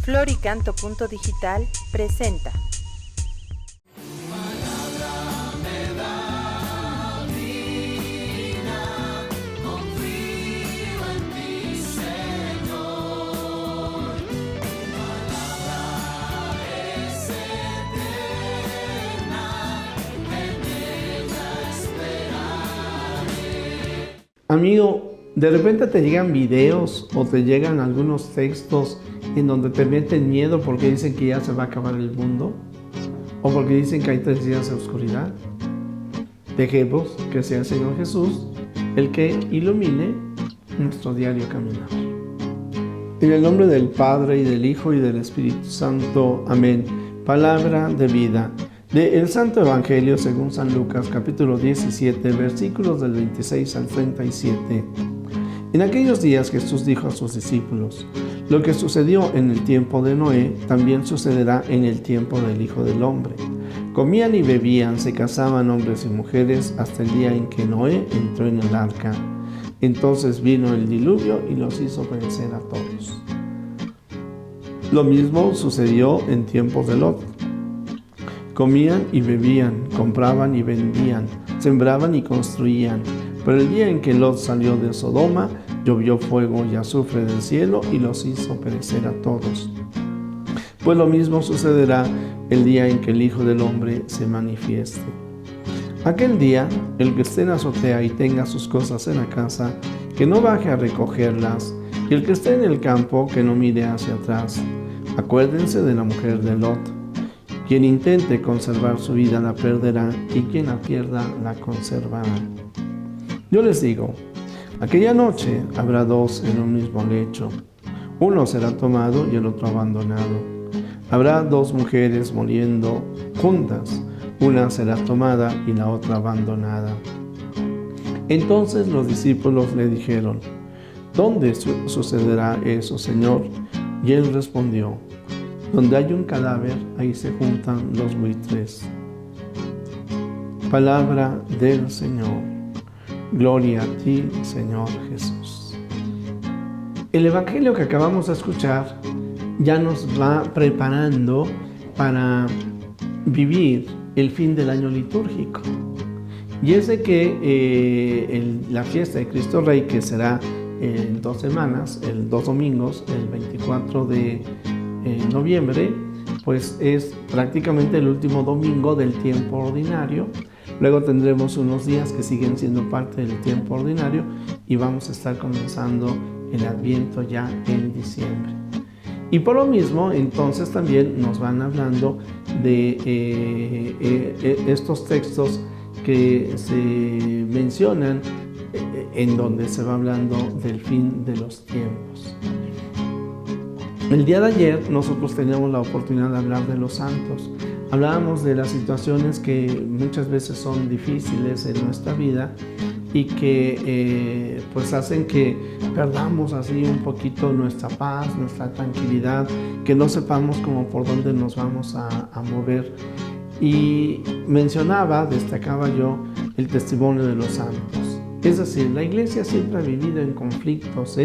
Floricanto.digital presenta. Amigo, de repente te llegan videos o te llegan algunos textos en donde te meten miedo porque dicen que ya se va a acabar el mundo o porque dicen que hay 3 días de oscuridad. Dejemos que sea el Señor Jesús el que ilumine nuestro diario caminar. En el nombre del Padre y del Hijo y del Espíritu Santo. Amén. Palabra de vida. Del Santo Evangelio según San Lucas, capítulo 17, versículos del 26 al 37. En aquellos días Jesús dijo a sus discípulos: lo que sucedió en el tiempo de Noé, también sucederá en el tiempo del Hijo del Hombre. Comían y bebían, se casaban hombres y mujeres, hasta el día en que Noé entró en el arca. Entonces vino el diluvio y los hizo perecer a todos. Lo mismo sucedió en tiempos de Lot. Comían y bebían, compraban y vendían, sembraban y construían. Pero el día en que Lot salió de Sodoma, llovió fuego y azufre del cielo y los hizo perecer a todos. Pues lo mismo sucederá el día en que el Hijo del Hombre se manifieste. Aquel día, el que esté en azotea y tenga sus cosas en la casa, que no baje a recogerlas, y el que esté en el campo, que no mire hacia atrás. Acuérdense de la mujer de Lot. Quien intente conservar su vida la perderá, y quien la pierda la conservará. Yo les digo, aquella noche habrá 2 en un mismo lecho. Uno será tomado y el otro abandonado. Habrá 2 mujeres muriendo juntas. Una será tomada y la otra abandonada. Entonces los discípulos le dijeron: ¿dónde sucederá eso, Señor? Y él respondió: donde hay un cadáver, ahí se juntan los buitres. Palabra del Señor. Gloria a ti, Señor Jesús. El Evangelio que acabamos de escuchar ya nos va preparando para vivir el fin del año litúrgico. Y es de que la fiesta de Cristo Rey, que será en 2 semanas, 2 domingos, el 24 de noviembre, pues es prácticamente el último domingo del tiempo ordinario. Luego tendremos unos días que siguen siendo parte del tiempo ordinario y vamos a estar comenzando el Adviento ya en diciembre. Y por lo mismo, entonces también nos van hablando de estos textos que se mencionan en donde se va hablando del fin de los tiempos. El día de ayer nosotros teníamos la oportunidad de hablar de los santos. Hablábamos de las situaciones que muchas veces son difíciles en nuestra vida y que pues hacen que perdamos así un poquito nuestra paz, nuestra tranquilidad, que no sepamos como por dónde nos vamos a mover. Y destacaba yo el testimonio de los santos. Es decir, la Iglesia siempre ha vivido en conflictos,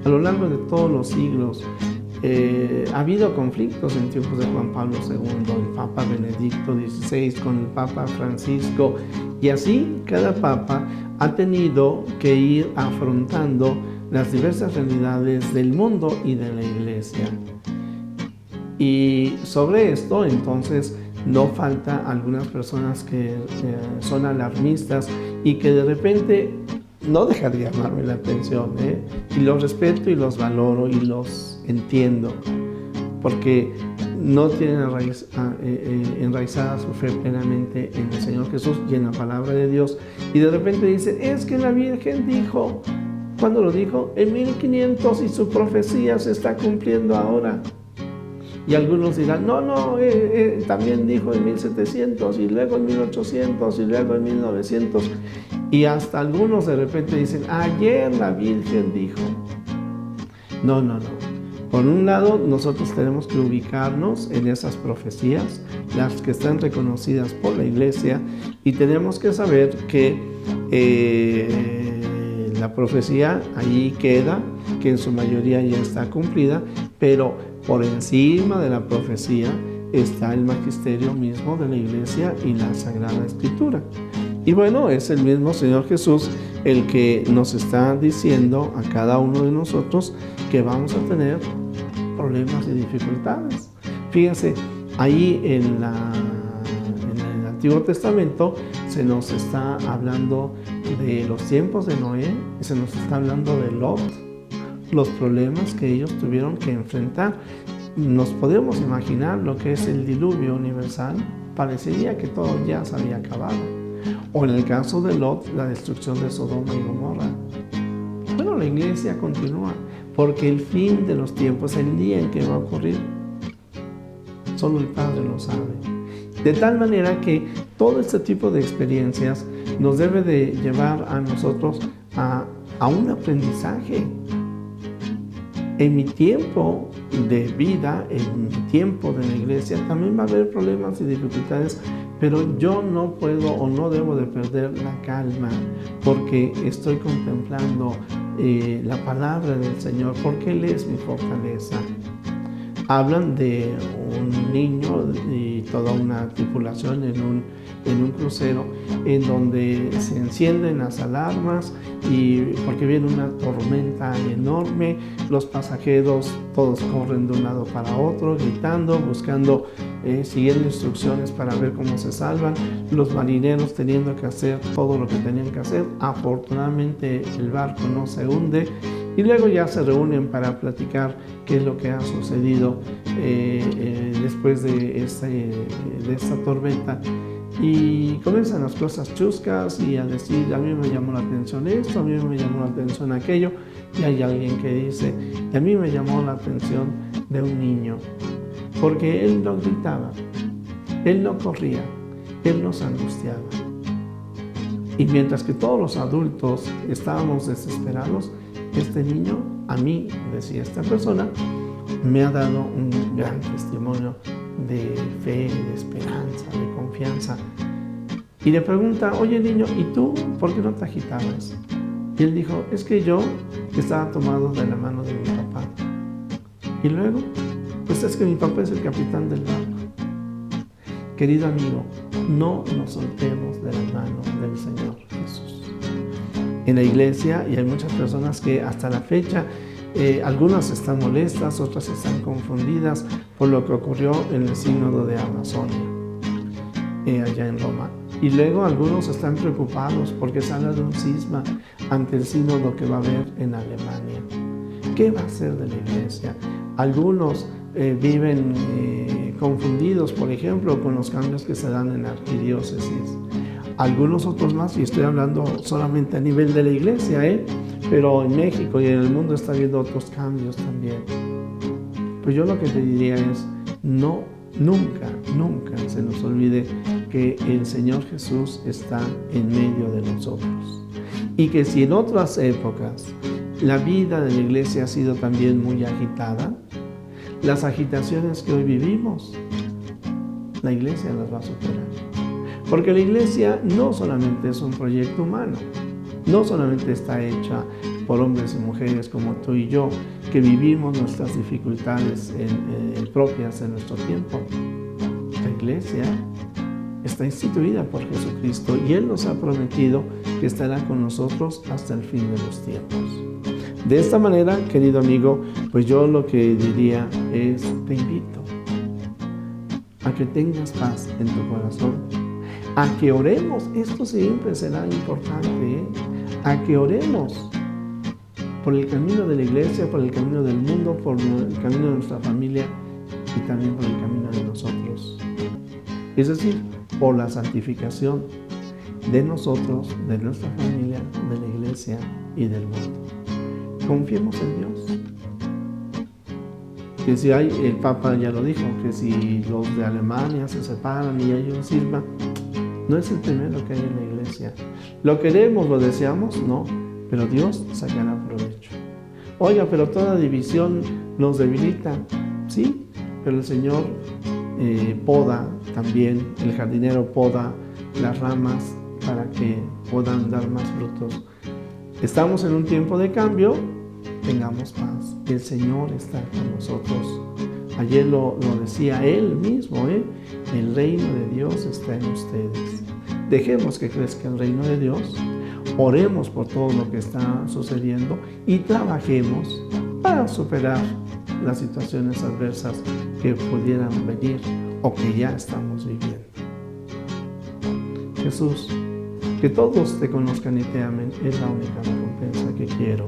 a lo largo de todos los siglos. Ha habido conflictos en tiempos de Juan Pablo II, el Papa Benedicto XVI con el Papa Francisco, y así cada Papa ha tenido que ir afrontando las diversas realidades del mundo y de la Iglesia. Y sobre esto, entonces, no falta algunas personas que son alarmistas y que de repente no deja de llamarme la atención, y los respeto y los valoro y los entiendo, porque no tienen enraizada su fe plenamente en el Señor Jesús y en la palabra de Dios, y de repente dicen: es que la Virgen dijo. ¿Cuándo lo dijo? En 1500, y su profecía se está cumpliendo ahora. Y algunos dirán: también dijo en 1700, y luego en 1800, y luego en 1900. Y hasta algunos de repente dicen: ayer la Virgen dijo. No. Por un lado, nosotros tenemos que ubicarnos en esas profecías, las que están reconocidas por la Iglesia, y tenemos que saber que la profecía allí queda, que en su mayoría ya está cumplida, pero por encima de la profecía está el magisterio mismo de la Iglesia y la Sagrada Escritura. Y bueno, es el mismo Señor Jesús el que nos está diciendo a cada uno de nosotros que vamos a tener problemas y dificultades. Fíjense, ahí en el Antiguo Testamento se nos está hablando de los tiempos de Noé y se nos está hablando de Lot, los problemas que ellos tuvieron que enfrentar. Nos podemos imaginar lo que es el diluvio universal. Parecería que todo ya se había acabado. O en el caso de Lot, la destrucción de Sodoma y Gomorra. Bueno, la iglesia continúa, porque el fin de los tiempos, el día en que va a ocurrir, solo el Padre lo sabe. De tal manera que todo este tipo de experiencias nos debe de llevar a nosotros a un aprendizaje. En mi tiempo de vida, en mi tiempo de la iglesia, también va a haber problemas y dificultades, pero yo no puedo o no debo de perder la calma, porque estoy contemplando la palabra del Señor, porque Él es mi fortaleza. Hablan de un niño y toda una tripulación en un crucero en donde se encienden las alarmas y porque viene una tormenta enorme, los pasajeros todos corren de un lado para otro gritando, buscando, siguiendo instrucciones para ver cómo se salvan, los marineros teniendo que hacer todo lo que tenían que hacer. Afortunadamente el barco no se hunde. Y luego ya se reúnen para platicar qué es lo que ha sucedido después de esta tormenta. Y comienzan las cosas chuscas y a decir, a mí me llamó la atención esto, a mí me llamó la atención aquello. Y hay alguien que dice, y a mí me llamó la atención de un niño, porque él no gritaba, él no corría, él no se angustiaba. Y mientras que todos los adultos estábamos desesperados, este niño, a mí, decía esta persona, me ha dado un gran testimonio de fe, de esperanza, de confianza. Y le pregunta, oye niño, ¿y tú por qué no te agitabas? Y él dijo, es que yo estaba tomado de la mano de mi papá. Y luego, pues es que mi papá es el capitán del barco. Querido amigo, no nos soltemos de la mano del Señor Jesús. En la iglesia, y hay muchas personas que hasta la fecha, algunas están molestas, otras están confundidas por lo que ocurrió en el sínodo de Amazonia, allá en Roma. Y luego algunos están preocupados porque se habla de un cisma ante el sínodo que va a haber en Alemania. ¿Qué va a hacer de la iglesia? Algunos viven confundidos, por ejemplo, con los cambios que se dan en la arquidiócesis. Algunos otros más, y estoy hablando solamente a nivel de la iglesia, pero en México y en el mundo está habiendo otros cambios también. Pues yo lo que te diría es, nunca se nos olvide que el Señor Jesús está en medio de nosotros. Y que si en otras épocas la vida de la iglesia ha sido también muy agitada, las agitaciones que hoy vivimos, la iglesia las va a superar. Porque la iglesia no solamente es un proyecto humano, no solamente está hecha por hombres y mujeres como tú y yo, que vivimos nuestras dificultades propias en nuestro tiempo. La iglesia está instituida por Jesucristo y Él nos ha prometido que estará con nosotros hasta el fin de los tiempos. De esta manera, querido amigo, pues yo lo que diría es, te invito a que tengas paz en tu corazón, a que oremos. Esto siempre será importante, a que oremos por el camino de la iglesia, por el camino del mundo, por el camino de nuestra familia y también por el camino de nosotros. Es decir, por la santificación de nosotros, de nuestra familia, de la iglesia y del mundo. Confiemos en Dios. Que si hay, el Papa ya lo dijo, que si los de Alemania se separan y hay un cisma, no es el primero que hay en la iglesia. ¿Lo queremos, lo deseamos? No, pero Dios sacará provecho. Oiga, pero toda división nos debilita. Sí, pero el Señor poda también, el jardinero poda las ramas para que puedan dar más frutos. Estamos en un tiempo de cambio, tengamos paz. El Señor está con nosotros. Ayer lo decía Él mismo, el reino de Dios está en ustedes. Dejemos que crezca el reino de Dios, oremos por todo lo que está sucediendo y trabajemos para superar las situaciones adversas que pudieran venir o que ya estamos viviendo. Jesús, que todos te conozcan y te amen es la única recompensa que quiero.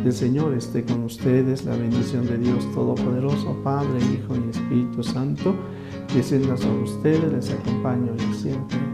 El Señor esté con ustedes, la bendición de Dios Todopoderoso, Padre, Hijo y Espíritu Santo, descienda sobre ustedes, les acompaño y siempre.